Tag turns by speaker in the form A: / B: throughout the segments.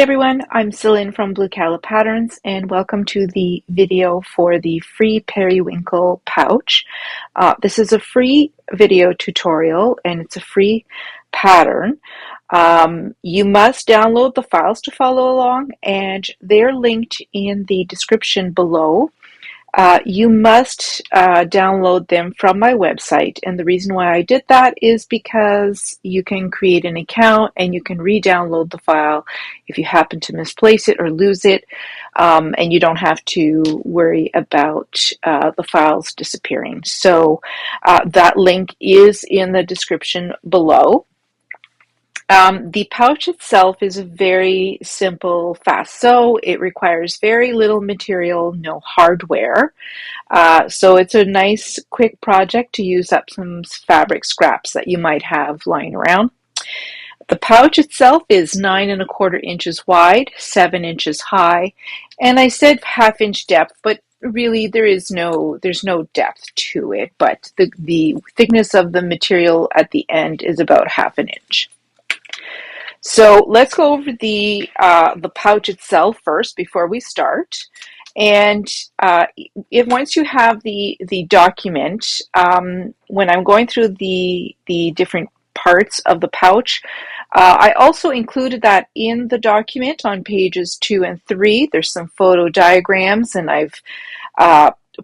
A: everyone, I'm Celine from Blue Calla Patterns and welcome to the video for the free Periwinkle pouch. This is a free video tutorial and it's a free pattern. You must download the files to follow along and they're linked in the description below. You must download them from my website, and the reason why I did that is because you can create an account and you can re-download the file if you happen to misplace it or lose it, and you don't have to worry about the files disappearing. So that link is in the description below. The pouch itself is a very simple, fast sew. It requires very little material, no hardware. So it's a nice, quick project to use up some fabric scraps that you might have lying around. The pouch itself is 9¼ inches wide, 7 inches high, and I said 1/2 inch depth, but really there's no depth to it, but the thickness of the material at the end is about 1/2 inch. So let's go over the pouch itself first before we start. And once you have the document, when I'm going through the different parts of the pouch, I also included that in the document on pages 2 and 3. There's some photo diagrams, and I've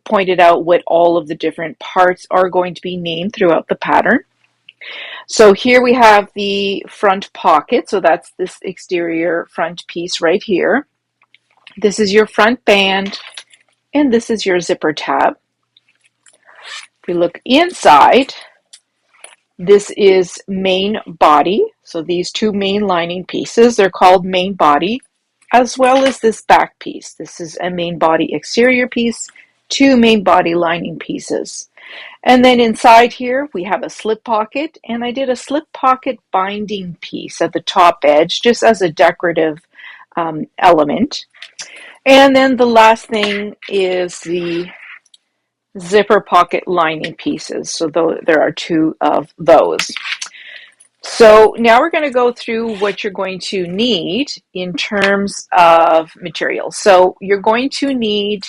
A: pointed out what all of the different parts are going to be named throughout the pattern. So here we have the front pocket, so that's this exterior front piece right here. This is your front band, and this is your zipper tab. If we look inside, this is main body. So these two main lining pieces, they're called main body, as well as this back piece. This is a main body exterior piece, two main body lining pieces. And then inside here, we have a slip pocket, and I did a slip pocket binding piece at the top edge, just as a decorative element. And then the last thing is the zipper pocket lining pieces. So there are two of those. So now we're going to go through what you're going to need in terms of materials. So you're going to need,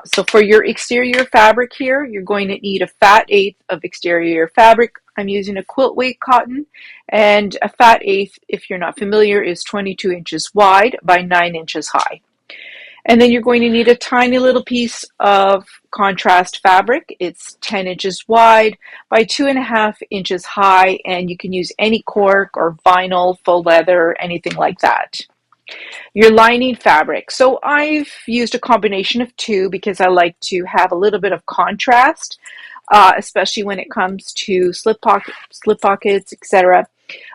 A: so for your exterior fabric here, you're going to need a fat eighth of exterior fabric. I'm using a quilt weight cotton, and a fat eighth, if you're not familiar, is 22 inches wide by 9 inches high. And then you're going to need a tiny little piece of contrast fabric. It's 10 inches wide by 2.5 inches high, and you can use any cork or vinyl, faux leather, anything like that. Your lining fabric. So I've used a combination of two because I like to have a little bit of contrast, especially when it comes to slip pockets, etc.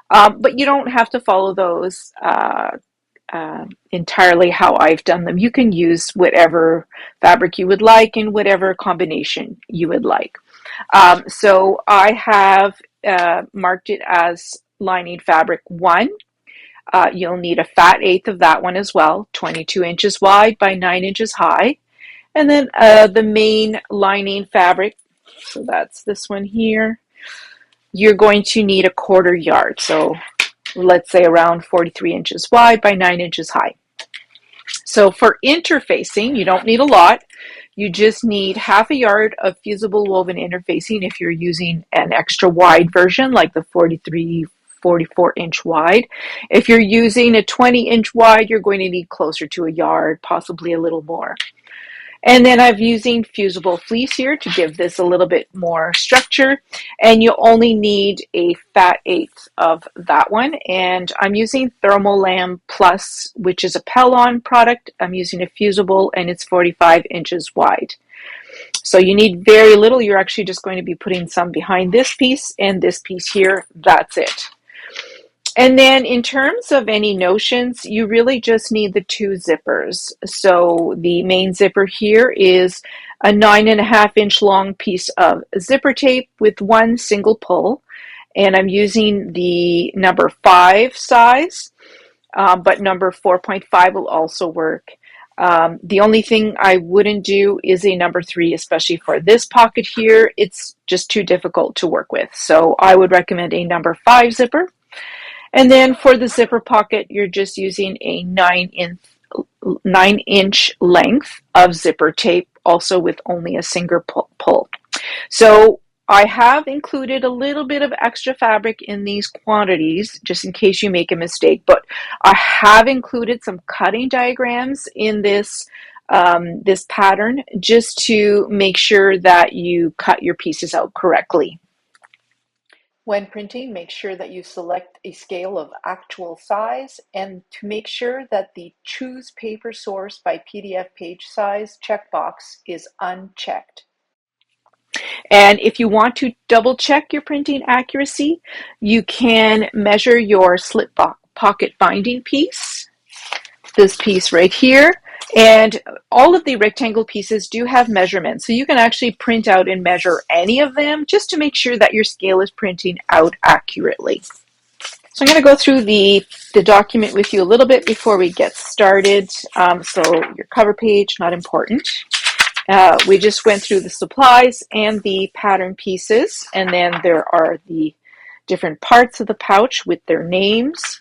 A: But you don't have to follow those entirely how I've done them. You can use whatever fabric you would like and whatever combination you would like. So I have marked it as lining fabric 1. You'll need a fat eighth of that one as well, 22 inches wide by 9 inches high. And then the main lining fabric, so that's this one here, you're going to need 1/4 yard. So let's say around 43 inches wide by 9 inches high. So for interfacing, you don't need a lot. You just need 1/2 yard of fusible woven interfacing if you're using an extra wide version like the 44 inch wide. If you're using a 20 inch wide, you're going to need closer to 1 yard, possibly a little more. And then I'm using fusible fleece here to give this a little bit more structure, and you only need a fat eighth of that one. And I'm using Thermolam Plus, which is a Pellon product. I'm using a fusible, and it's 45 inches wide. So you need very little. You're actually just going to be putting some behind this piece and this piece here. That's it. And then in terms of any notions, you really just need the two zippers. So the main zipper here is a 9.5 inch long piece of zipper tape with one single pull. And I'm using the number 5 size, but number 4.5 will also work. The only thing I wouldn't do is a number 3, especially for this pocket here. It's just too difficult to work with. So I would recommend a number 5 zipper. And then for the zipper pocket, you're just using a 9-inch length of zipper tape, also with only a single pull. So I have included a little bit of extra fabric in these quantities, just in case you make a mistake, but I have included some cutting diagrams in this this pattern, just to make sure that you cut your pieces out correctly. When printing, make sure that you select a scale of actual size, and to make sure that the Choose Paper Source by PDF page size checkbox is unchecked. And if you want to double check your printing accuracy, you can measure your slip pocket binding piece, this piece right here. And all of the rectangle pieces do have measurements, so you can actually print out and measure any of them just to make sure that your scale is printing out accurately. So I'm going to go through the document with you a little bit before we get started. So your cover page, not important. We just went through the supplies and the pattern pieces, and then there are the different parts of the pouch with their names.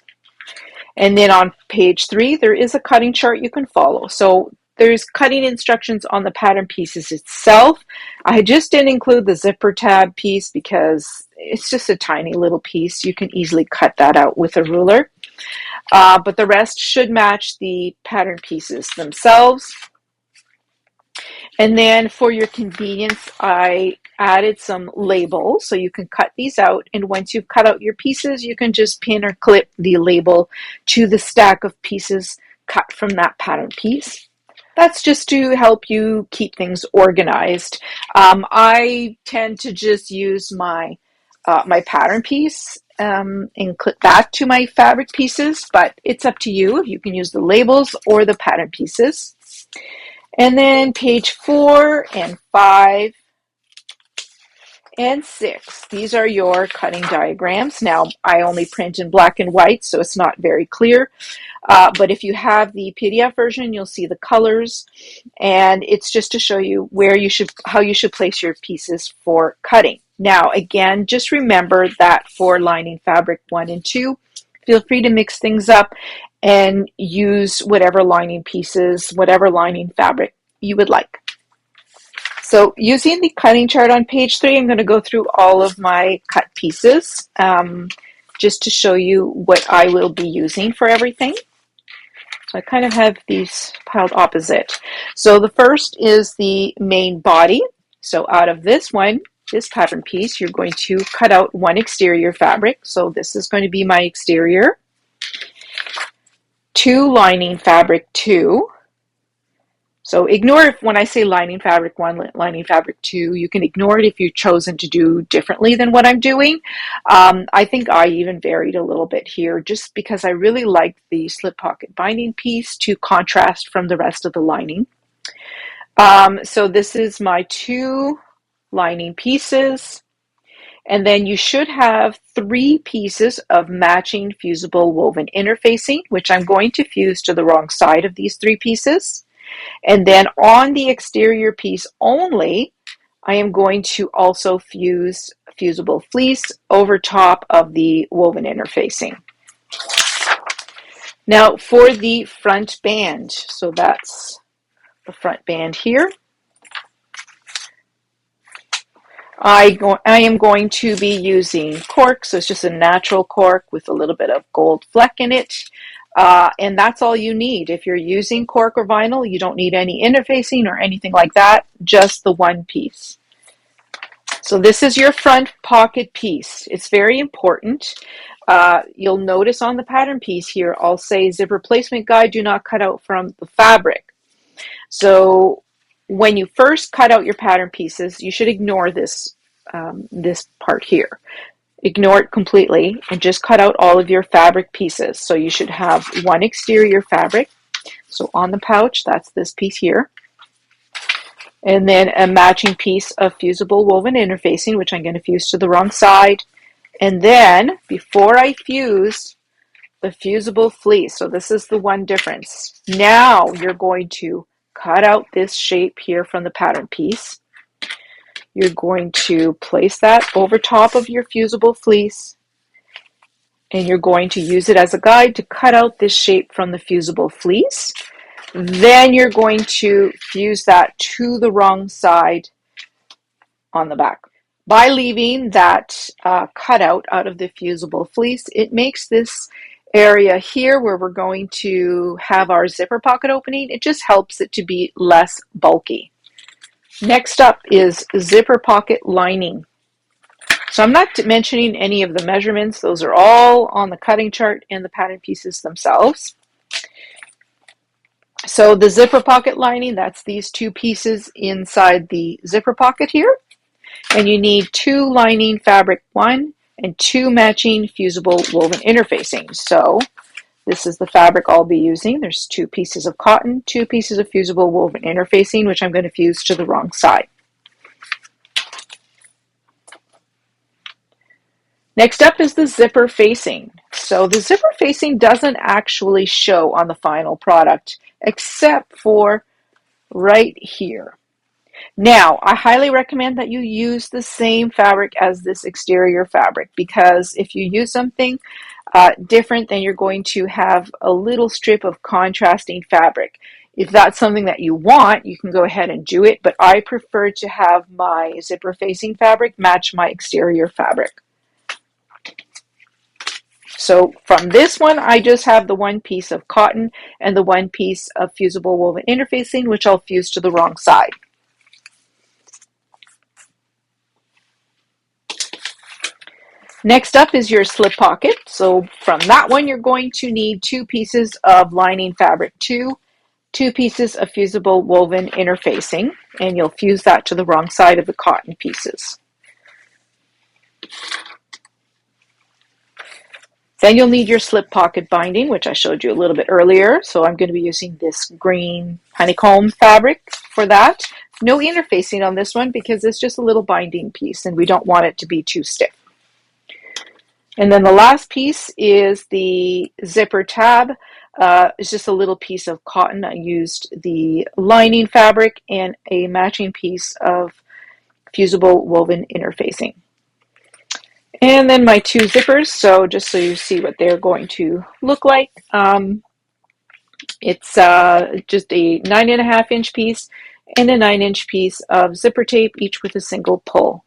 A: And then on page 3, there is a cutting chart you can follow. So there's cutting instructions on the pattern pieces itself. I just didn't include the zipper tab piece because it's just a tiny little piece. You can easily cut that out with a ruler. But the rest should match the pattern pieces themselves. And then for your convenience, I added some labels so you can cut these out. And once you've cut out your pieces, you can just pin or clip the label to the stack of pieces cut from that pattern piece. That's just to help you keep things organized. I tend to just use my pattern piece and clip that to my fabric pieces, but it's up to you. You can use the labels or the pattern pieces. And then page 4 and 5 and 6, these are your cutting diagrams. Now, I only print in black and white, so it's not very clear. But if you have the PDF version, you'll see the colors, and it's just to show you how you should place your pieces for cutting. Now, again, just remember that for lining fabric 1 and 2, feel free to mix things up and use whatever lining pieces, whatever lining fabric you would like. So using the cutting chart on page 3, I'm going to go through all of my cut pieces just to show you what I will be using for everything. So I kind of have these piled opposite. So the first is the main body. So out of this pattern piece, you're going to cut out one exterior fabric. So this is going to be my exterior. 2 lining fabric 2. So ignore when I say lining fabric 1, lining fabric 2. You can ignore it if you've chosen to do differently than what I'm doing. I think I even varied a little bit here just because I really liked the slip pocket binding piece to contrast from the rest of the lining. So this is my 2 lining pieces. And then you should have 3 pieces of matching fusible woven interfacing, which I'm going to fuse to the wrong side of these 3 pieces. And then on the exterior piece only, I am going to also fuse fusible fleece over top of the woven interfacing. Now for the front band, so that's the front band here. I am going to be using cork, so it's just a natural cork with a little bit of gold fleck in it. And that's all you need. If you're using cork or vinyl, you don't need any interfacing or anything like that, just the one piece. So this is your front pocket piece. It's very important. You'll notice on the pattern piece here, I'll say zipper placement guide, do not cut out from the fabric. So when you first cut out your pattern pieces, you should ignore this, this part here. Ignore it completely and just cut out all of your fabric pieces. So you should have one exterior fabric. So on the pouch, that's this piece here. And then a matching piece of fusible woven interfacing, which I'm going to fuse to the wrong side. And then before I fuse the fusible fleece, so this is the one difference. Now you're going to cut out this shape here from the pattern piece. You're going to place that over top of your fusible fleece. and you're going to use it as a guide to cut out this shape from the fusible fleece. Then you're going to fuse that to the wrong side on the back. By leaving that cutout out of the fusible fleece, it makes this area here where we're going to have our zipper pocket opening, it just helps it to be less bulky. Next up is zipper pocket lining. So I'm not mentioning any of the measurements. Those are all on the cutting chart and the pattern pieces themselves. So the zipper pocket lining, that's these two pieces inside the zipper pocket here. And you need 2 lining fabric 1 and 2 matching fusible woven interfacing. So this is the fabric I'll be using. There's 2 pieces of cotton, 2 pieces of fusible woven interfacing, which I'm going to fuse to the wrong side. Next up is the zipper facing. So the zipper facing doesn't actually show on the final product except for right here. Now, I highly recommend that you use the same fabric as this exterior fabric, because if you use something different, then you're going to have a little strip of contrasting fabric. If that's something that you want, you can go ahead and do it, but I prefer to have my zipper facing fabric match my exterior fabric. So from this one, I just have the 1 piece of cotton and the 1 piece of fusible woven interfacing, which I'll fuse to the wrong side. Next up is your slip pocket. So from that one, you're going to need 2 pieces of lining fabric 2, 2 pieces of fusible woven interfacing, and you'll fuse that to the wrong side of the cotton pieces. Then you'll need your slip pocket binding, which I showed you a little bit earlier. So I'm going to be using this green honeycomb fabric for that. No interfacing on this one because it's just a little binding piece and we don't want it to be too stiff. And then the last piece is the zipper tab. It's just a little piece of cotton. I used the lining fabric and a matching piece of fusible woven interfacing. And then my 2 zippers, so just so you see what they're going to look like. It's just a 9.5-inch piece and a 9-inch piece of zipper tape, each with a single pull.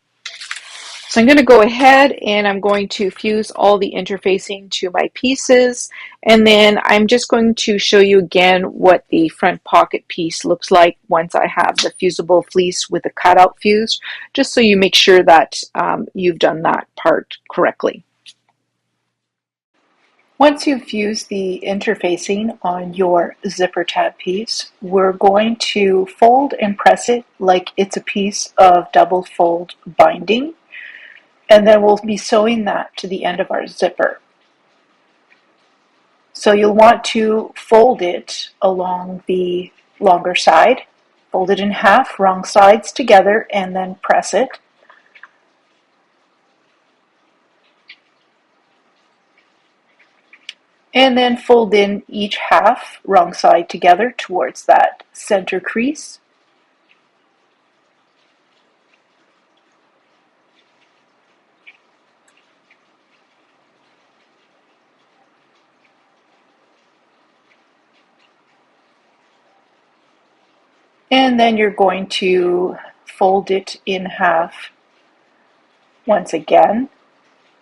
A: So I'm going to go ahead and I'm going to fuse all the interfacing to my pieces, and then I'm just going to show you again what the front pocket piece looks like once I have the fusible fleece with the cutout fused, just so you make sure that you've done that part correctly. Once you've fused the interfacing on your zipper tab piece, we're going to fold and press it like it's a piece of double fold binding. And then we'll be sewing that to the end of our zipper. So you'll want to fold it along the longer side, fold it in half, wrong sides together, and then press it. And then fold in each half, wrong side together towards that center crease. And then you're going to fold it in half once again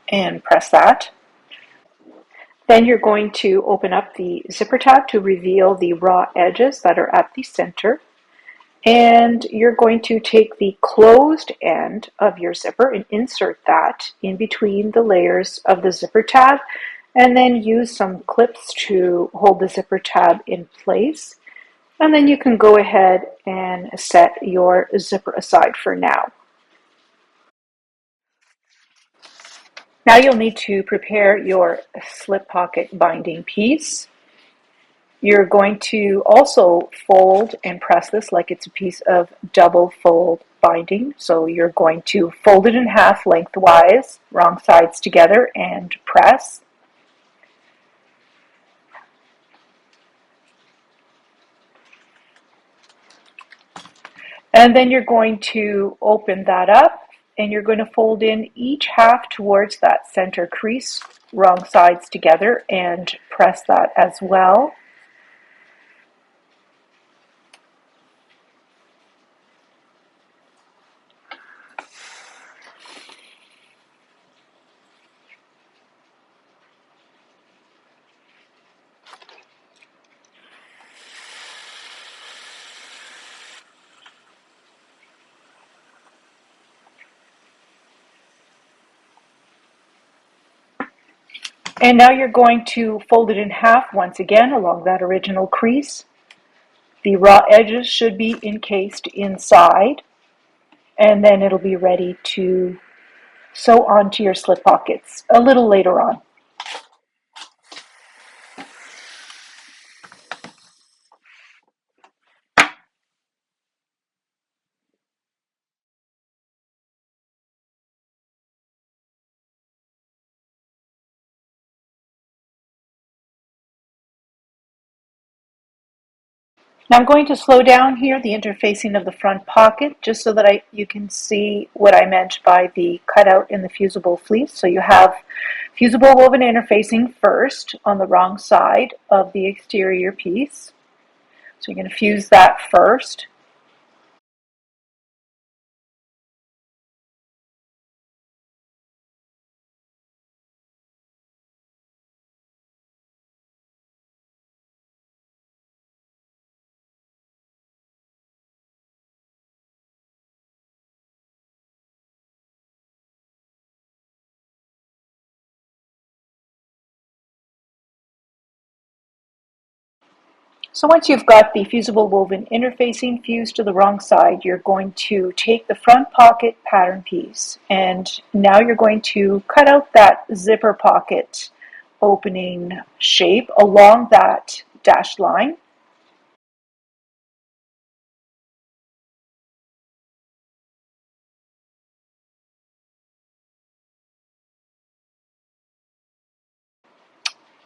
A: and press that. Then you're going to open up the zipper tab to reveal the raw edges that are at the center. And you're going to take the closed end of your zipper and insert that in between the layers of the zipper tab, and then use some clips to hold the zipper tab in place. And then you can go ahead and set your zipper aside for now. Now you'll need to prepare your slip pocket binding piece. You're going to also fold and press this like it's a piece of double fold binding. So you're going to fold it in half lengthwise, wrong sides together, and press. And then you're going to open that up and you're going to fold in each half towards that center crease, wrong sides together, and press that as well. And now you're going to fold it in half once again along that original crease. The raw edges should be encased inside, and then it'll be ready to sew onto your slip pockets a little later on. Now I'm going to slow down here the interfacing of the front pocket just so that you can see what I meant by the cutout in the fusible fleece. So you have fusible woven interfacing first on the wrong side of the exterior piece. So you're going to fuse that first. So once you've got the fusible woven interfacing fused to the wrong side, you're going to take the front pocket pattern piece, and now you're going to cut out that zipper pocket opening shape along that dashed line.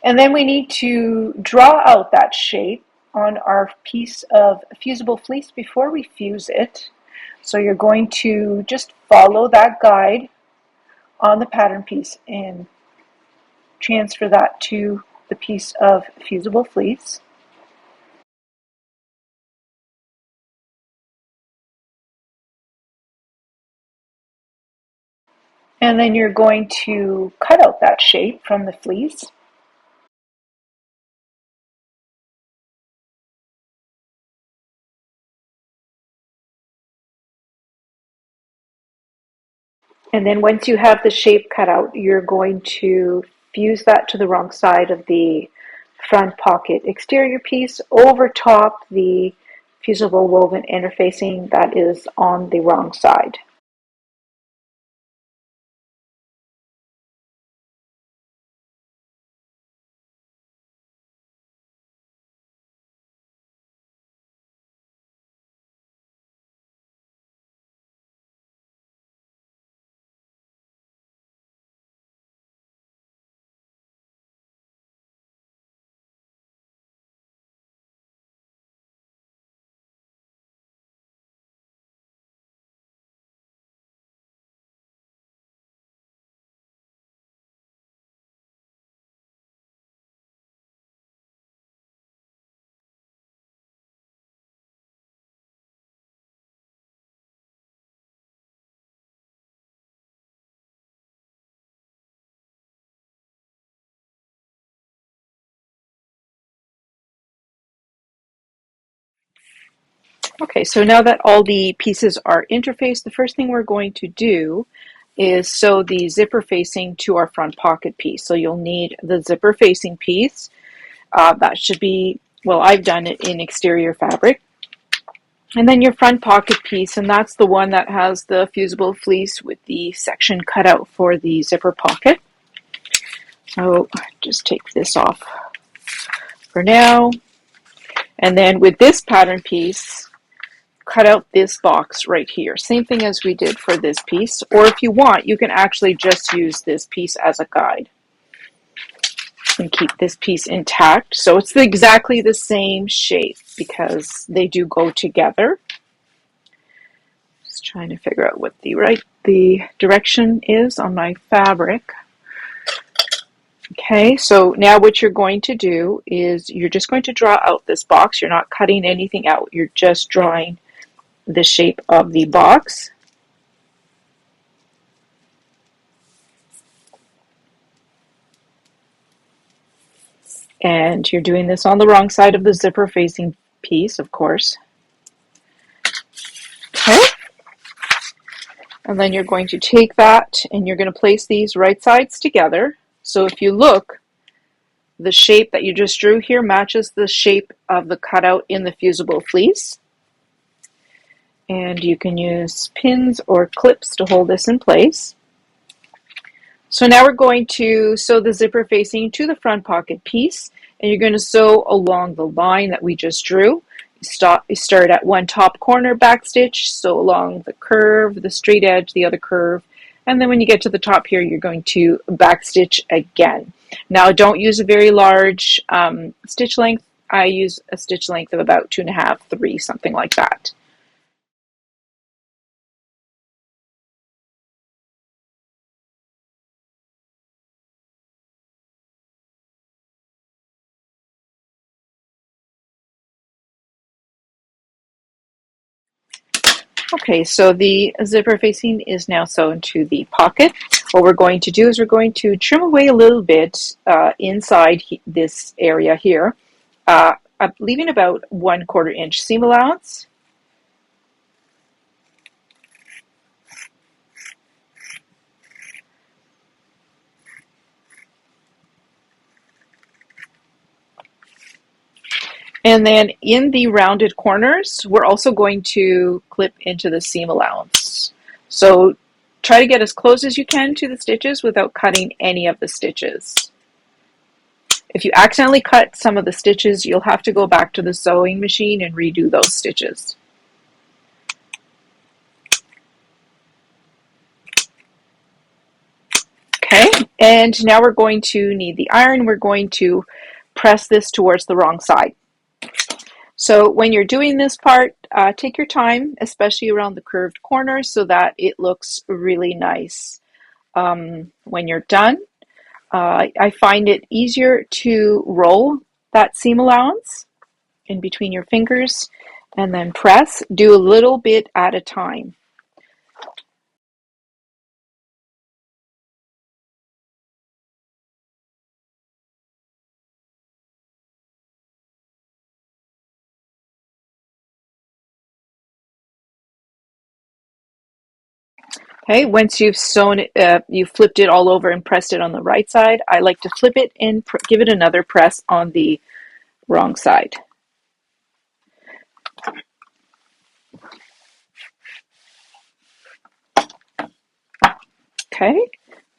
A: And then we need to draw out that shape on our piece of fusible fleece before we fuse it. So you're going to just follow that guide on the pattern piece and transfer that to the piece of fusible fleece. And then you're going to cut out that shape from the fleece. And then once you have the shape cut out, you're going to fuse that to the wrong side of the front pocket exterior piece over top the fusible woven interfacing that is on the wrong side. Okay, so now that all the pieces are interfaced, the first thing we're going to do is sew the zipper facing to our front pocket piece. So you'll need the zipper facing piece. That should be, well, I've done it in exterior fabric. And then your front pocket piece, and that's the one that has the fusible fleece with the section cut out for the zipper pocket. So just take this off for now. And then with this pattern piece, cut out this box right here. Same thing as we did for this piece. Or if you want, you can actually just use this piece as a guide and keep this piece intact. So it's exactly the same shape because they do go together. Just trying to figure out what the right the direction is on my fabric. Okay, so now what you're going to do is you're just going to draw out this box. You're not cutting anything out. You're just drawing the shape of the box. And you're doing this on the wrong side of the zipper facing piece, of course. Okay. And then you're going to take that and you're going to place these right sides together. So if you look, the shape that you just drew here matches the shape of the cutout in the fusible fleece. And you can use pins or clips to hold this in place. So now we're going to sew the zipper facing to the front pocket piece, and you're going to sew along the line that we just drew. You start at one top corner backstitch, sew along the curve, the straight edge, the other curve, and then when you get to the top here, you're going to backstitch again. Now don't use a very large stitch length. I use a stitch length of about 2.5, 3, something like that. Okay, so the zipper facing is now sewn to the pocket. What we're going to do is we're going to trim away a little bit inside this area here, I'm leaving about 1/4 inch seam allowance. And then in the rounded corners, we're also going to clip into the seam allowance. So try to get as close as you can to the stitches without cutting any of the stitches. If you accidentally cut some of the stitches, you'll have to go back to the sewing machine and redo those stitches. Okay, and now we're going to need the iron. We're going to press this towards the wrong side. So when you're doing this part, take your time, especially around the curved corners, so that it looks really nice. When you're done, I find it easier to roll that seam allowance in between your fingers and then press. Do a little bit at a time. Okay, once you've sewn it, you've flipped it all over and pressed it on the right side, I like to flip it and give it another press on the wrong side. Okay,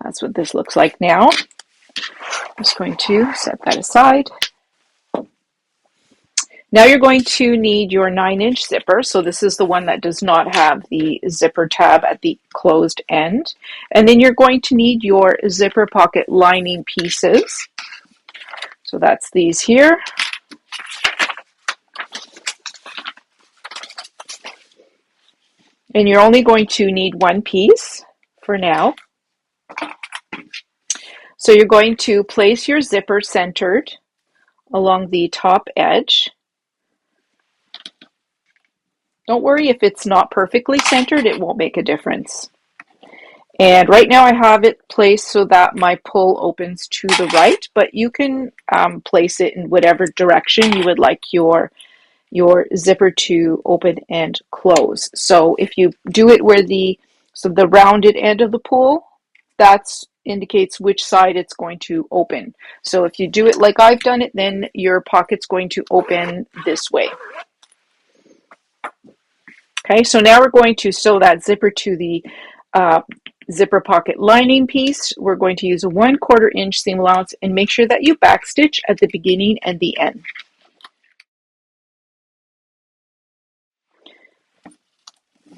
A: that's what this looks like now. I'm just going to set that aside. Now you're going to need your 9-inch zipper. So this is the one that does not have the zipper tab at the closed end. And then you're going to need your zipper pocket lining pieces. So that's these here. And you're only going to need one piece for now. So you're going to place your zipper centered along the top edge. Don't worry if it's not perfectly centered, it won't make a difference. And right now I have it placed so that my pull opens to the right, but you can place it in whatever direction you would like your zipper to open and close. So if you do it where the rounded end of the pull, that indicates which side it's going to open. So if you do it like I've done it, then your pocket's going to open this way. Okay, so now we're going to sew that zipper to the zipper pocket lining piece. We're going to use a 1/4 inch seam allowance and make sure that you backstitch at the beginning and the end.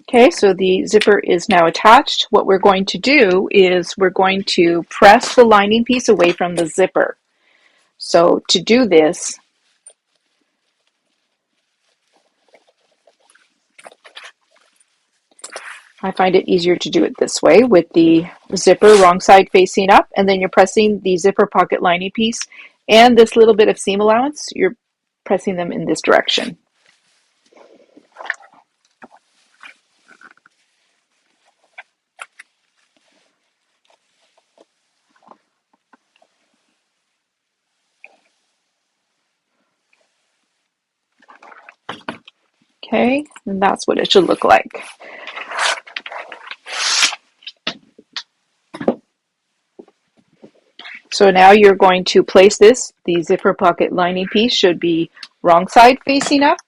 A: Okay, so the zipper is now attached. What we're going to do is we're going to press the lining piece away from the zipper. So to do this, I find it easier to do it this way with the zipper wrong side facing up, and then you're pressing the zipper pocket lining piece and this little bit of seam allowance, you're pressing them in this direction. Okay, and that's what it should look like. So now you're going to place this, the zipper pocket lining piece should be wrong side facing up,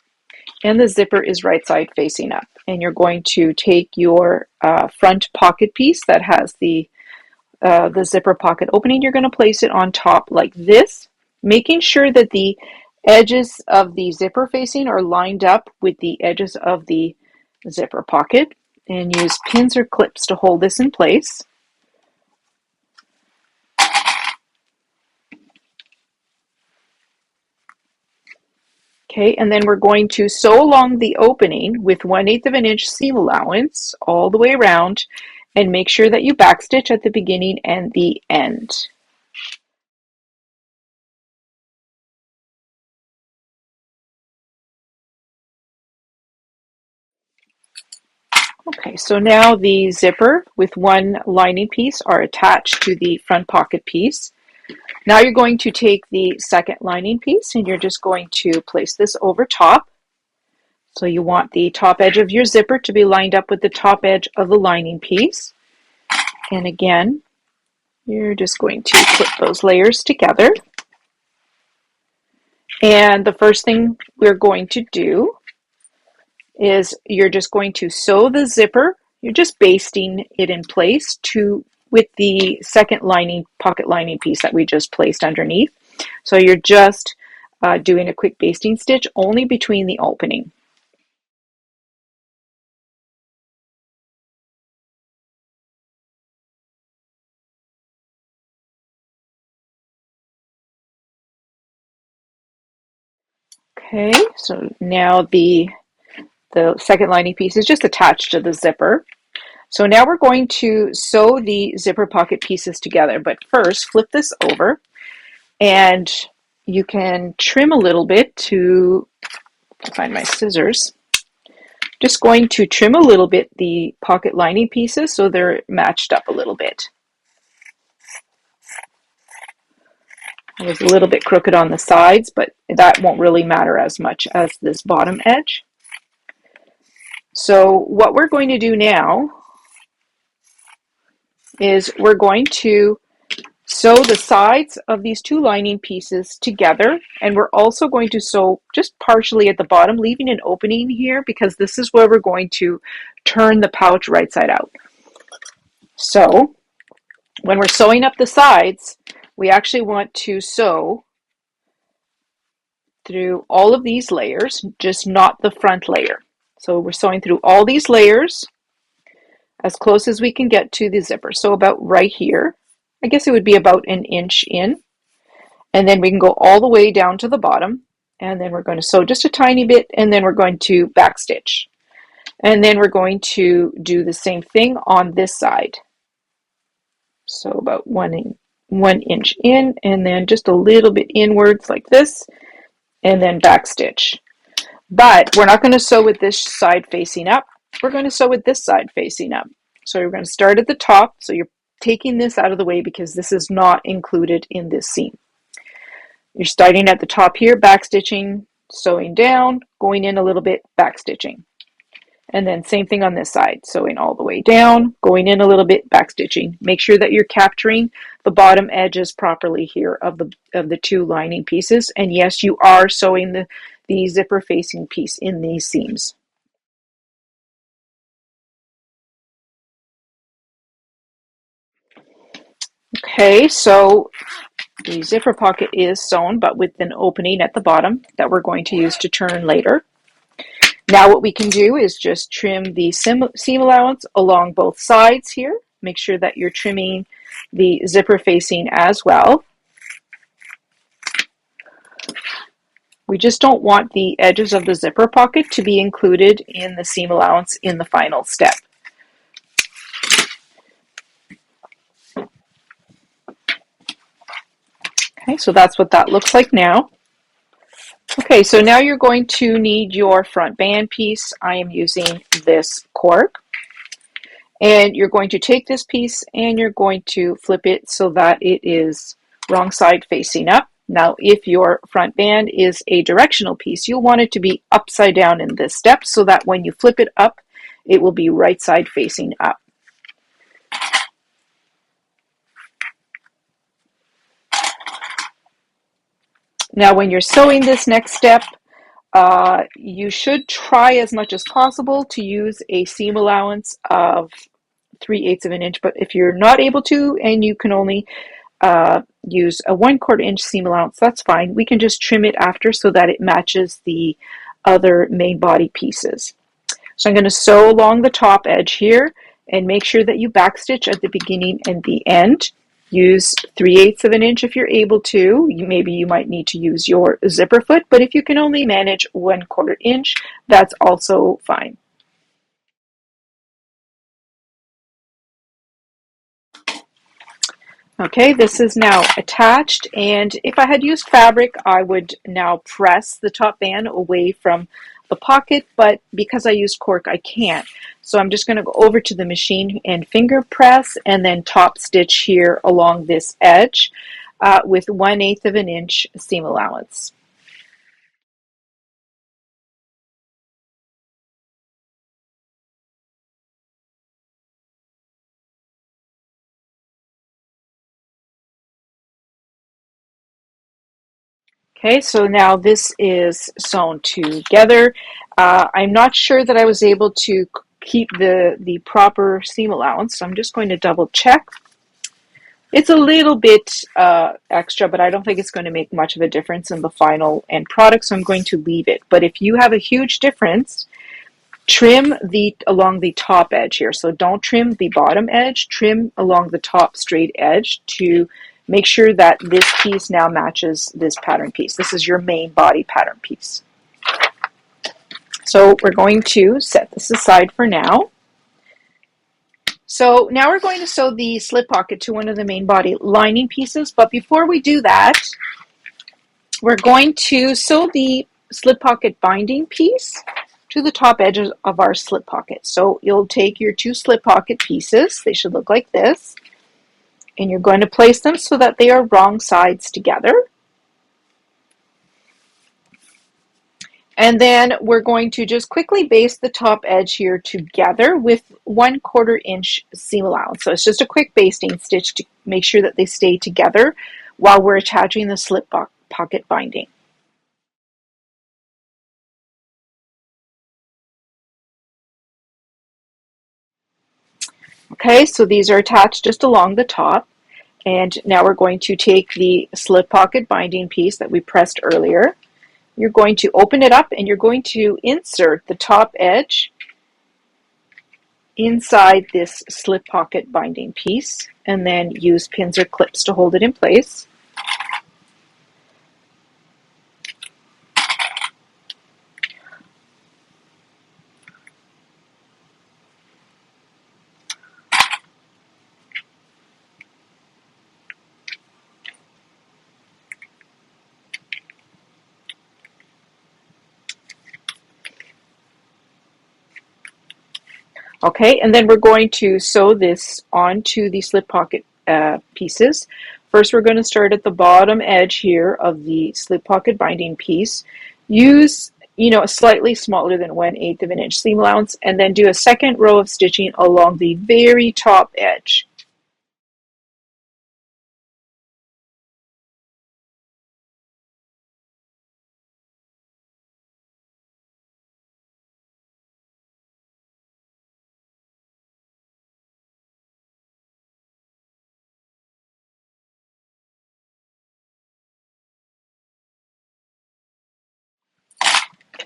A: and the zipper is right side facing up. And you're going to take your front pocket piece that has the zipper pocket opening, you're going to place it on top like this, making sure that the edges of the zipper facing are lined up with the edges of the zipper pocket, and use pins or clips to hold this in place. Okay, and then we're going to sew along the opening with 1/8 of an inch seam allowance all the way around, and make sure that you backstitch at the beginning and the end. Okay, so now the zipper with one lining piece are attached to the front pocket piece. Now you're going to take the second lining piece and you're just going to place this over top. So you want the top edge of your zipper to be lined up with the top edge of the lining piece. And again, you're just going to put those layers together. And the first thing we're going to do is you're just going to sew the zipper. You're just basting it in place with the second pocket lining piece that we just placed underneath. So you're just doing a quick basting stitch only between the opening. Okay, so now the second lining piece is just attached to the zipper. So now we're going to sew the zipper pocket pieces together, but first flip this over and you can trim a little bit to find my scissors. Just going to trim a little bit the pocket lining pieces so they're matched up a little bit. It was a little bit crooked on the sides, but that won't really matter as much as this bottom edge. So what we're going to do now is we're going to sew the sides of these two lining pieces together, and we're also going to sew just partially at the bottom, leaving an opening here because this is where we're going to turn the pouch right side out. So when we're sewing up the sides, we actually want to sew through all of these layers, just not the front layer. So we're sewing through all these layers as close as we can get to the zipper. So about right here, I guess it would be about an inch in. And then we can go all the way down to the bottom. And then we're going to sew just a tiny bit, and then we're going to backstitch. And then we're going to do the same thing on this side. So about one inch in, and then just a little bit inwards like this, and then backstitch. But we're not going to sew with this side facing up. We're going to sew with this side facing up. So we're going to start at the top. So you're taking this out of the way because this is not included in this seam. You're starting at the top here, backstitching, sewing down, going in a little bit, backstitching. And then same thing on this side, sewing all the way down, going in a little bit, backstitching. Make sure that you're capturing the bottom edges properly here of the two lining pieces. And yes, you are sewing the zipper facing piece in these seams. Okay, so the zipper pocket is sewn, but with an opening at the bottom that we're going to use to turn later. Now what we can do is just trim the seam allowance along both sides here. Make sure that you're trimming the zipper facing as well. We just don't want the edges of the zipper pocket to be included in the seam allowance in the final step. Okay, so that's what that looks like now. Okay, so now you're going to need your front band piece. I am using this cork. And you're going to take this piece and you're going to flip it so that it is wrong side facing up. Now, if your front band is a directional piece, you'll want it to be upside down in this step so that when you flip it up, it will be right side facing up. Now, when you're sewing this next step, you should try as much as possible to use a seam allowance of 3/8 of an inch, but if you're not able to and you can only use a 1/4 inch seam allowance, that's fine. We can just trim it after so that it matches the other main body pieces. So I'm going to sew along the top edge here and make sure that you backstitch at the beginning and the end. Use 3/8 of an inch if you're able to. Maybe you might need to use your zipper foot, but if you can only manage 1/4 inch, that's also fine. Okay, this is now attached, and if I had used fabric, I would now press the top band away from the pocket, but because I used cork, I can't. So I'm just going to go over to the machine and finger press, and then top stitch here along this edge with 1/8 of an inch seam allowance. Okay, so now this is sewn together. I'm not sure that I was able to keep the proper seam allowance, so I'm just going to double check. It's a little bit extra, but I don't think it's going to make much of a difference in the final end product, so I'm going to leave it. But if you have a huge difference, trim along the top edge here. So don't trim the bottom edge, trim along the top straight edge to make sure that this piece now matches this pattern piece. This is your main body pattern piece. So we're going to set this aside for now. So now we're going to sew the slip pocket to one of the main body lining pieces, but before we do that, we're going to sew the slip pocket binding piece to the top edge of our slip pocket. So you'll take your two slip pocket pieces, they should look like this, and you're going to place them so that they are wrong sides together. And then we're going to just quickly baste the top edge here together with 1/4 inch seam allowance. So it's just a quick basting stitch to make sure that they stay together while we're attaching the slip pocket binding. Okay, so these are attached just along the top. And now we're going to take the slip pocket binding piece that we pressed earlier. You're going to open it up and you're going to insert the top edge inside this slip pocket binding piece and then use pins or clips to hold it in place. Okay, and then we're going to sew this onto the slip pocket pieces. First, we're going to start at the bottom edge here of the slip pocket binding piece. Use, a slightly smaller than 1/8 of an inch seam allowance, and then do a second row of stitching along the very top edge.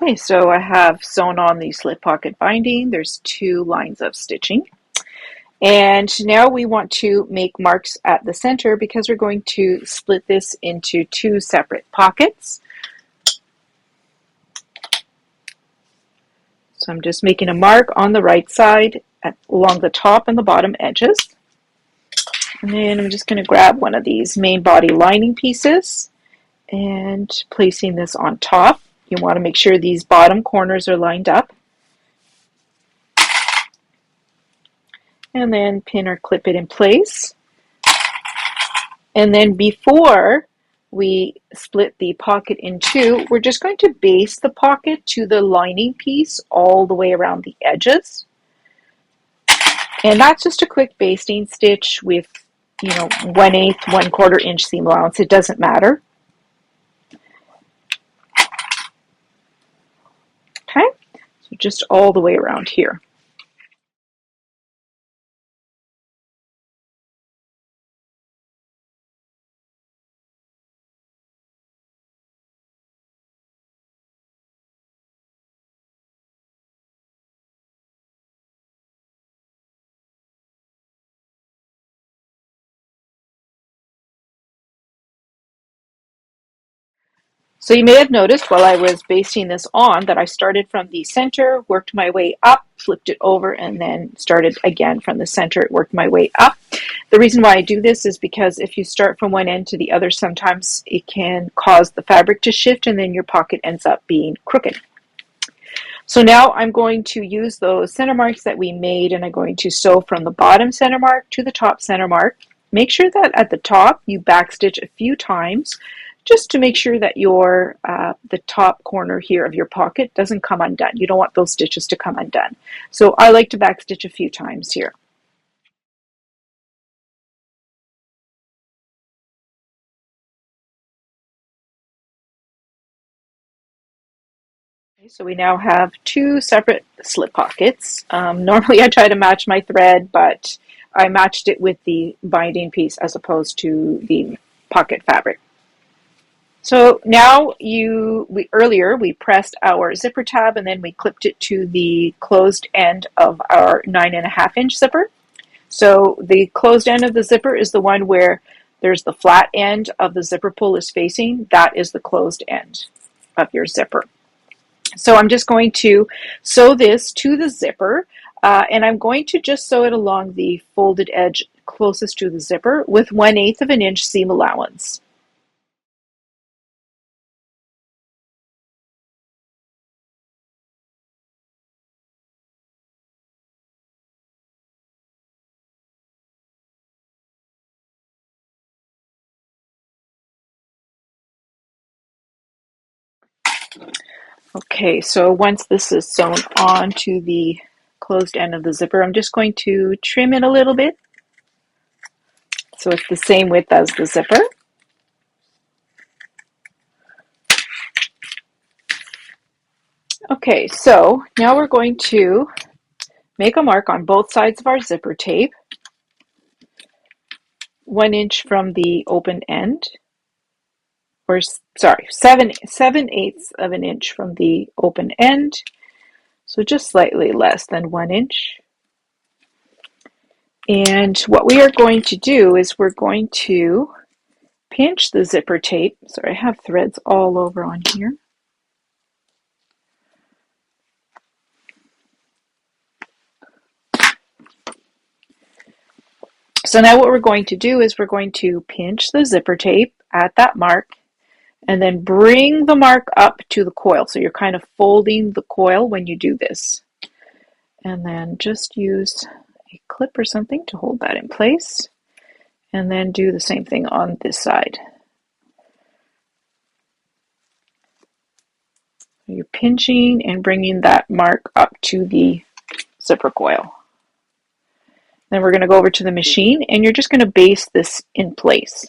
A: Okay, so I have sewn on the slip pocket binding. There's 2 lines of stitching. And now we want to make marks at the center because we're going to split this into 2 separate pockets. So I'm just making a mark on the right side along the top and the bottom edges. And then I'm just going to grab one of these main body lining pieces and placing this on top. You want to make sure these bottom corners are lined up. And then pin or clip it in place. And then before we split the pocket in two, we're just going to base the pocket to the lining piece all the way around the edges. And that's just a quick basting stitch with, 1/8, 1/4 inch seam allowance. It doesn't matter. Okay, so just all the way around here. So you may have noticed while I was basting this on that I started from the center, worked my way up, flipped it over, and then started again from the center. It worked my way up. The reason why I do this is because if you start from one end to the other, sometimes it can cause the fabric to shift and then your pocket ends up being crooked. So now I'm going to use those center marks that we made, and I'm going to sew from the bottom center mark to the top center mark. Make sure that at the top you backstitch a few times just to make sure that your the top corner here of your pocket doesn't come undone. You don't want those stitches to come undone. So I like to backstitch a few times here. Okay, so we now have two separate slip pockets. Normally I try to match my thread, but I matched it with the binding piece as opposed to the pocket fabric. So now earlier we pressed our zipper tab and then we clipped it to the closed end of our 9.5 inch zipper. So the closed end of the zipper is the one where there's the flat end of the zipper pull is facing. That is the closed end of your zipper. So I'm just going to sew this to the zipper and I'm going to just sew it along the folded edge closest to the zipper with 1/8 of an inch seam allowance. Okay, so once this is sewn on to the closed end of the zipper, I'm just going to trim it a little bit so it's the same width as the zipper. Okay, so now we're going to make a mark on both sides of our zipper tape, 1 inch from the open end, or sorry, 7/8 of an inch from the open end, so just slightly less than 1 inch. And what we are going to do is we're going to pinch the zipper tape. Sorry, I have threads all over on here. So now what we're going to do is we're going to pinch the zipper tape at that mark and then bring the mark up to the coil. So you're kind of folding the coil when you do this. And then just use a clip or something to hold that in place. And then do the same thing on this side. You're pinching and bringing that mark up to the zipper coil. Then we're going to go over to the machine and you're just going to base this in place.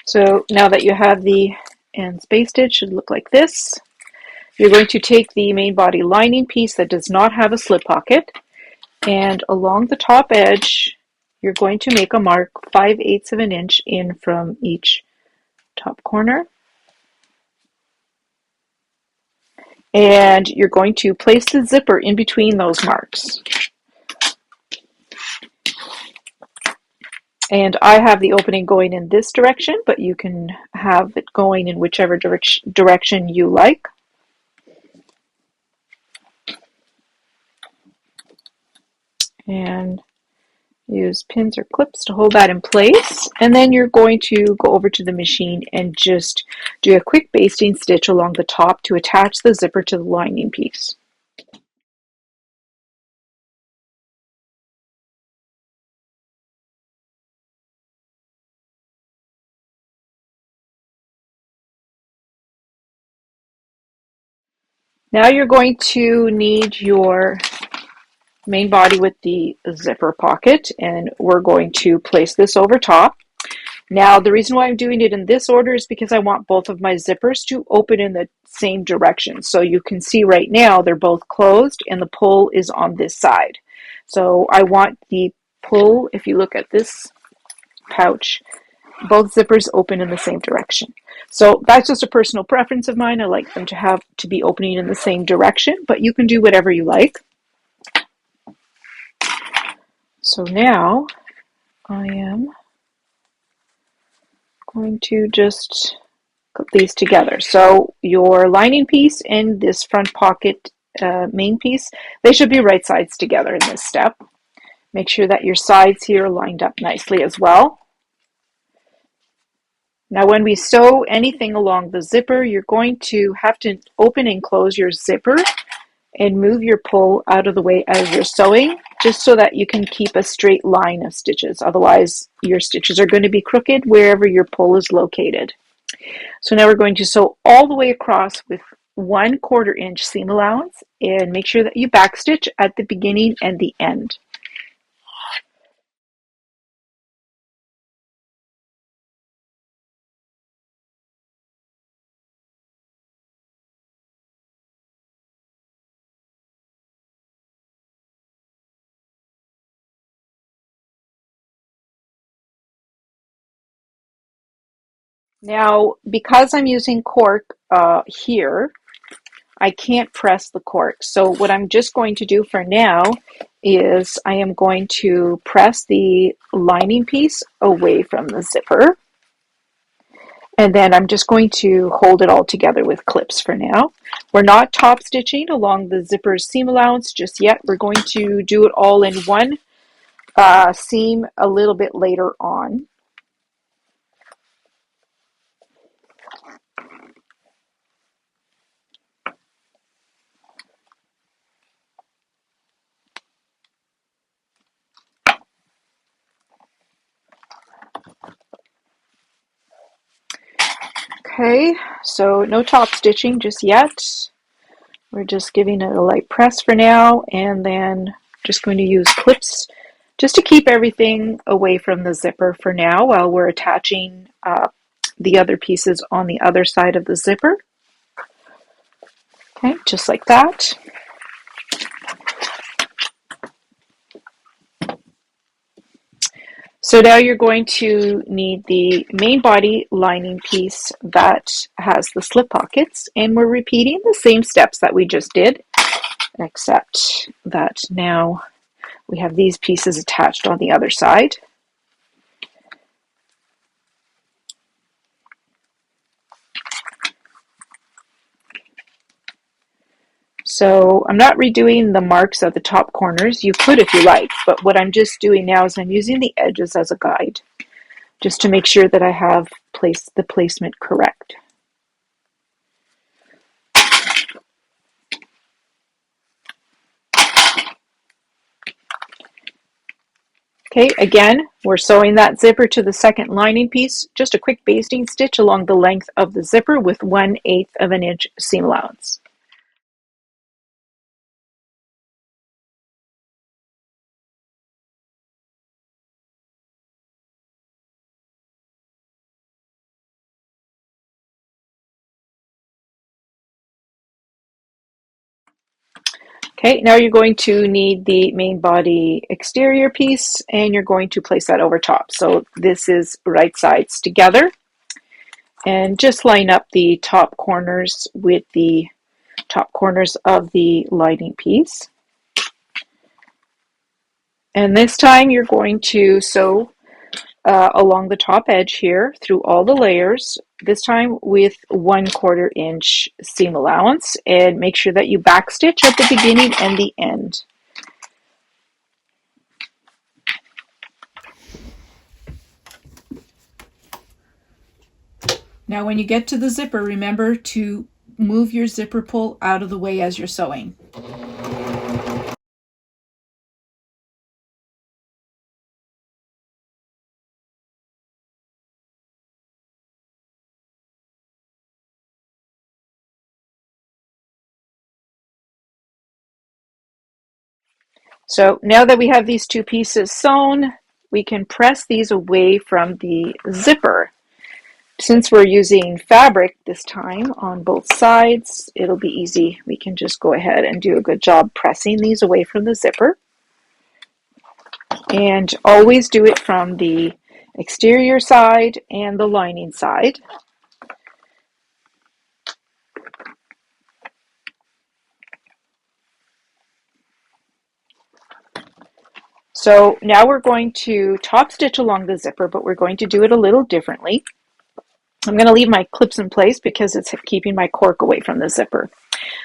A: So now that you have the ends basted, it should look like this. You're going to take the main body lining piece that does not have a slip pocket, And along the top edge, you're going to make a mark 5/8 of an inch in from each top corner. And you're going to place the zipper in between those marks. And I have the opening going in this direction, but you can have it going in whichever direction you like. And use pins or clips to hold that in place. And then you're going to go over to the machine and just do a quick basting stitch along the top to attach the zipper to the lining piece. Now you're going to need your main body with the zipper pocket, and we're going to place this over top. Now, the reason why I'm doing it in this order is because I want both of my zippers to open in the same direction. So you can see right now they're both closed and the pull is on this side. So I want the pull, if you look at this pouch, both zippers open in the same direction. So that's just a personal preference of mine. I like them to be opening in the same direction, but you can do whatever you like. So now I am going to just put these together. So your lining piece and this front pocket main piece, they should be right sides together in this step. Make sure that your sides here are lined up nicely as well. Now when we sew anything along the zipper, you're going to have to open and close your zipper and move your pull out of the way as you're sewing, just so that you can keep a straight line of stitches. Otherwise, your stitches are going to be crooked wherever your pull is located. So now we're going to sew all the way across with 1/4 inch seam allowance, and make sure that you backstitch at the beginning and the end. Now, because I'm using cork here, I can't press the cork. So what I'm just going to do for now is I am going to press the lining piece away from the zipper. And then I'm just going to hold it all together with clips for now. We're not top stitching along the zipper's seam allowance just yet. We're going to do it all in one seam a little bit later on. Okay, so no top stitching just yet. We're just giving it a light press for now, and then just going to use clips just to keep everything away from the zipper for now while we're attaching the other pieces on the other side of the zipper. Okay, just like that. So now you're going to need the main body lining piece that has the slip pockets, and we're repeating the same steps that we just did, except that now we have these pieces attached on the other side. So I'm not redoing the marks at the top corners. You could if you like, but what I'm just doing now is I'm using the edges as a guide, just to make sure that I have placed the placement correct. Okay, again, we're sewing that zipper to the second lining piece, just a quick basting stitch along the length of the zipper with 1/8 of an inch seam allowance. Okay, now you're going to need the main body exterior piece and you're going to place that over top. So this is right sides together, and just line up the top corners with the top corners of the lining piece. And this time you're going to sew along the top edge here through all the layers, this time with 1/4 inch seam allowance, and make sure that you backstitch at the beginning and the end.
B: Now when you get to the zipper, remember to move your zipper pull out of the way as you're sewing.
A: So now that we have these two pieces sewn, we can press these away from the zipper. Since we're using fabric this time on both sides, it'll be easy. We can just go ahead and do a good job pressing these away from the zipper. And always do it from the exterior side and the lining side. So now we're going to top stitch along the zipper, but we're going to do it a little differently. I'm going to leave my clips in place because it's keeping my cork away from the zipper.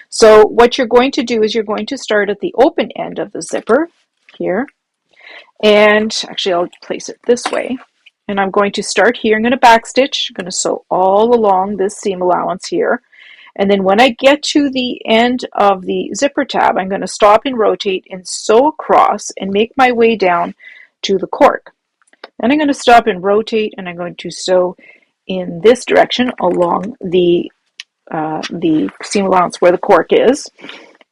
A: So what you're going to do is you're going to start at the open end of the zipper here. And actually I'll place it this way. And I'm going to start here. I'm going to backstitch. I'm going to sew all along this seam allowance here. And then when I get to the end of the zipper tab, I'm going to stop and rotate and sew across and make my way down to the cork. Then I'm going to stop and rotate, and I'm going to sew in this direction along the seam allowance where the cork is.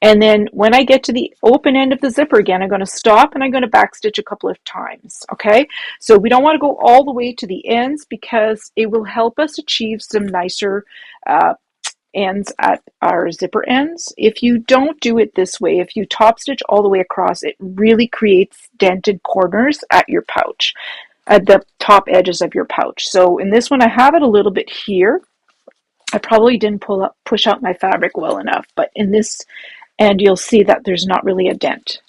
A: And then when I get to the open end of the zipper again, I'm going to stop and I'm going to backstitch a couple of times. Okay, so we don't want to go all the way to the ends because it will help us achieve some nicer ends at our zipper ends. If you don't do it this way, if you top stitch all the way across, it really creates dented corners at your pouch, at the top edges of your pouch. So in this one, I have it a little bit here. I probably didn't push out my fabric well enough, but in this end, you'll see that there's not really a dent.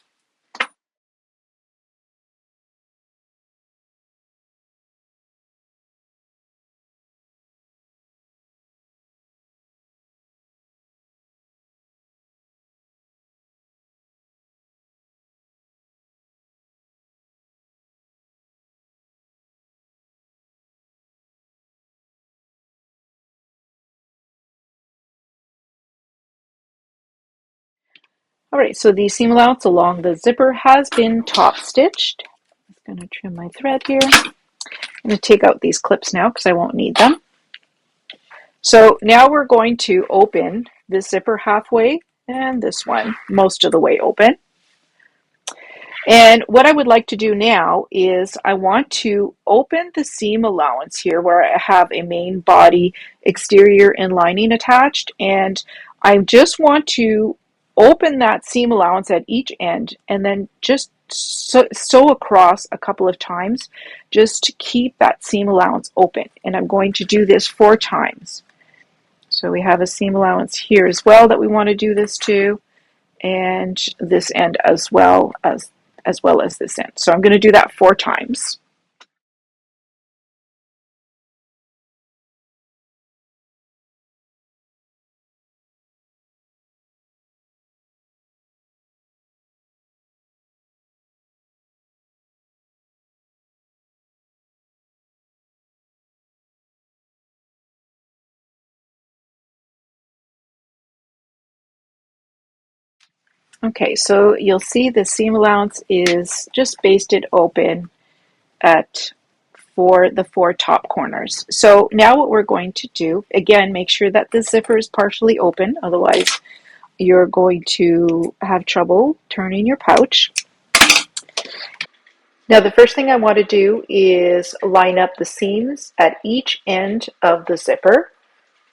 A: All right, so the seam allowance along the zipper has been top stitched. I'm going to trim my thread here. I'm going to take out these clips now because I won't need them. So now we're going to open this zipper halfway and this one most of the way open. And what I would like to do now is I want to open the seam allowance here where I have a main body exterior and lining attached, and I just want to open that seam allowance at each end and then just sew across a couple of times just to keep that seam allowance open. And I'm going to do this 4 times. So we have a seam allowance here as well that we want to do this to, and this end as well as this end. So I'm going to do that 4 times. Okay, so you'll see the seam allowance is just basted open at for the 4 top corners. So now what we're going to do, again, make sure that the zipper is partially open, otherwise you're going to have trouble turning your pouch. Now the first thing I want to do is line up the seams at each end of the zipper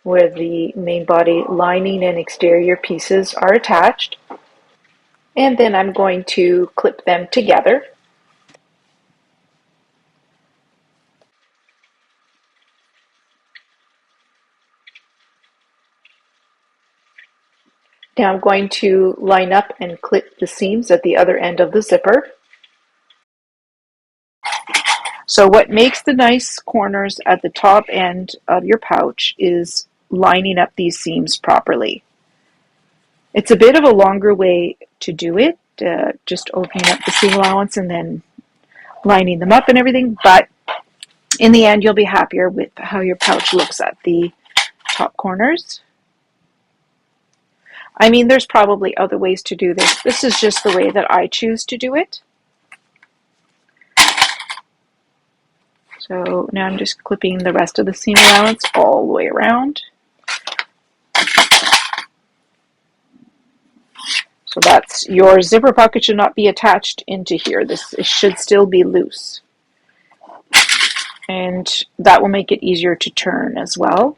A: where the main body lining and exterior pieces are attached. And then I'm going to clip them together. Now I'm going to line up and clip the seams at the other end of the zipper. So what makes the nice corners at the top end of your pouch is lining up these seams properly. It's a bit of a longer way to do it, just opening up the seam allowance and then lining them up and everything, but in the end you'll be happier with how your pouch looks at the top corners. I mean, there's probably other ways to do this. This is just the way that I choose to do it. So now I'm just clipping the rest of the seam allowance all the way around. So that's your zipper pocket should not be attached into here. This should still be loose. And that will make it easier to turn as well.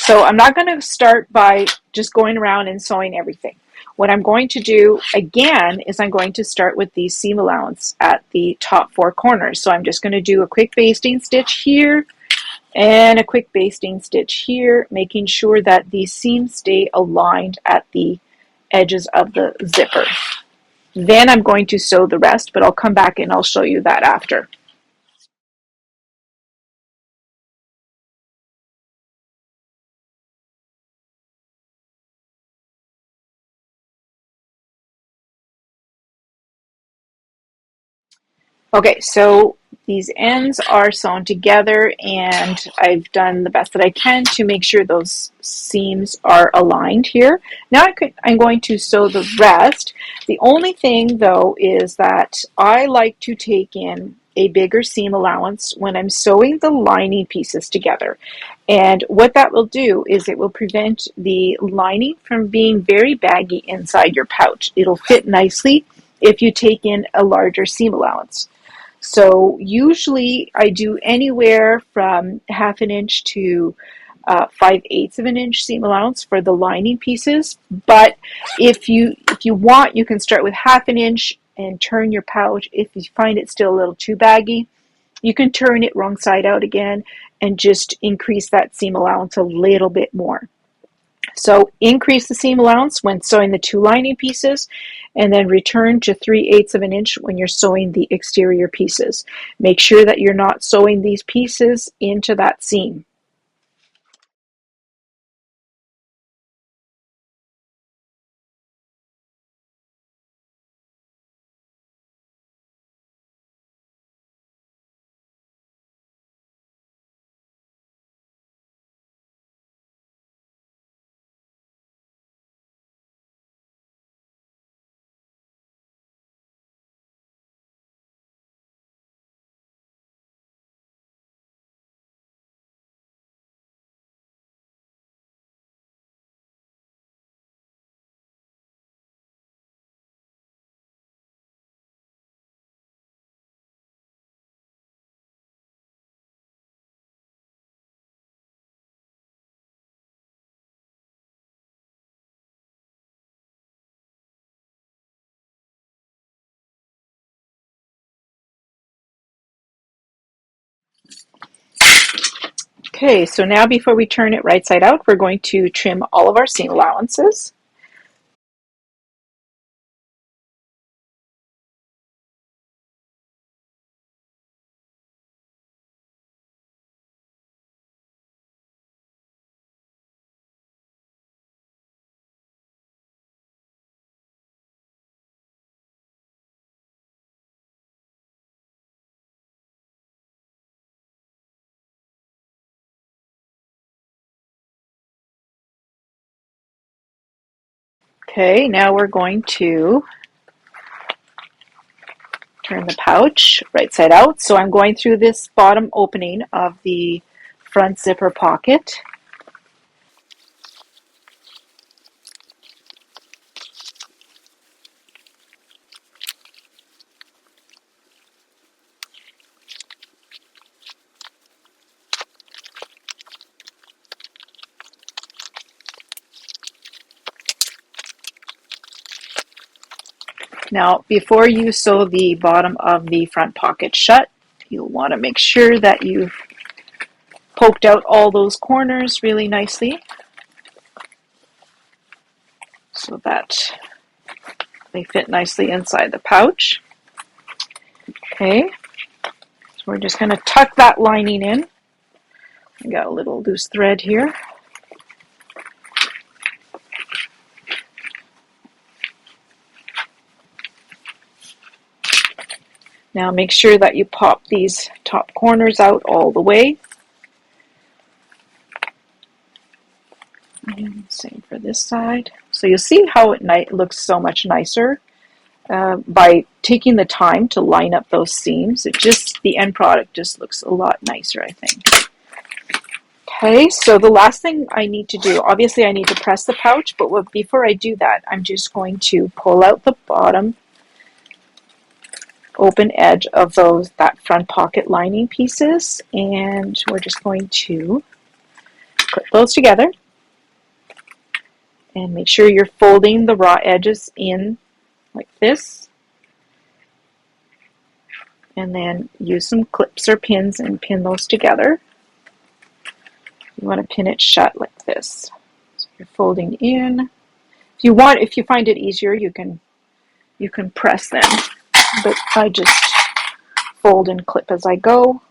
A: So I'm not going to start by just going around and sewing everything. What I'm going to do again is I'm going to start with the seam allowance at the top four corners. So I'm just going to do a quick basting stitch here and a quick basting stitch here, making sure that these seams stay aligned at the edges of the zipper. Then I'm going to sew the rest, but I'll come back and I'll show you that after. Okay, so these ends are sewn together and I've done the best that I can to make sure those seams are aligned here. Now I'm going to sew the rest. The only thing though is that I like to take in a bigger seam allowance when I'm sewing the lining pieces together. And what that will do is it will prevent the lining from being very baggy inside your pouch. It'll fit nicely if you take in a larger seam allowance. So usually I do anywhere from half an inch to 5/8 of an inch seam allowance for the lining pieces. But if you want, you can start with half an inch and turn your pouch. If you find it still a little too baggy, you can turn it wrong side out again and just increase that seam allowance a little bit more. So increase the seam allowance when sewing the two lining pieces and then return to 3/8 of an inch when you're sewing the exterior pieces. Make sure that you're not sewing these pieces into that seam. Okay, so now before we turn it right side out, we're going to trim all of our seam allowances. Okay, now we're going to turn the pouch right side out. So I'm going through this bottom opening of the front zipper pocket. Now, before you sew the bottom of the front pocket shut, you'll want to make sure that you've poked out all those corners really nicely so that they fit nicely inside the pouch. Okay, so we're just going to tuck that lining in. I got a little loose thread here. Now make sure that you pop these top corners out all the way. And same for this side. So you'll see how it looks so much nicer by taking the time to line up those seams. The end product just looks a lot nicer, I think. Okay, so the last thing I need to do, obviously I need to press the pouch, but before I do that, I'm just going to pull out the bottom open edge of that front pocket lining pieces, and we're just going to put those together and make sure you're folding the raw edges in like this, and then use some clips or pins and pin those together. You want to pin it shut like this. So you're folding in. If you find it easier, you can press them, but I just fold and clip as I go.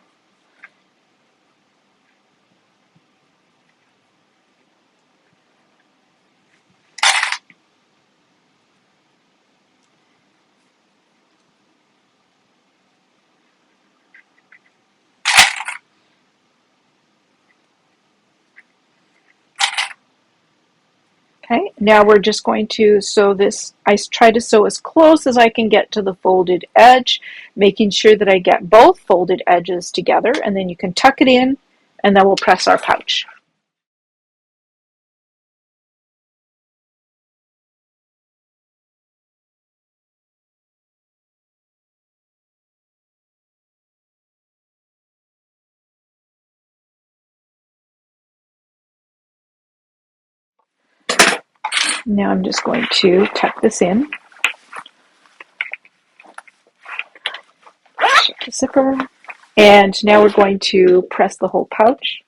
A: Okay, now we're just going to sew this. I try to sew as close as I can get to the folded edge, making sure that I get both folded edges together, and then you can tuck it in, and then we'll press our pouch. Now I'm just going to tuck this in. Shut the zipper. And now we're going to press the whole pouch.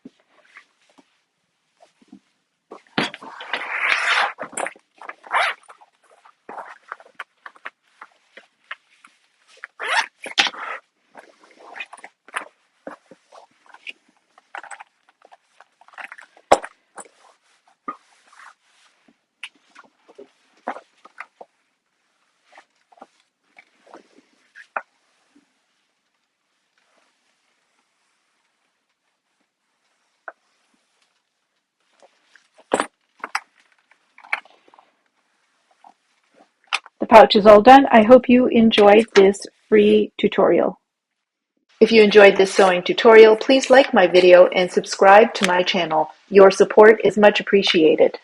A: The pouch is all done. I hope you enjoyed this free tutorial. If you enjoyed this sewing tutorial, please like my video and subscribe to my channel. Your support is much appreciated.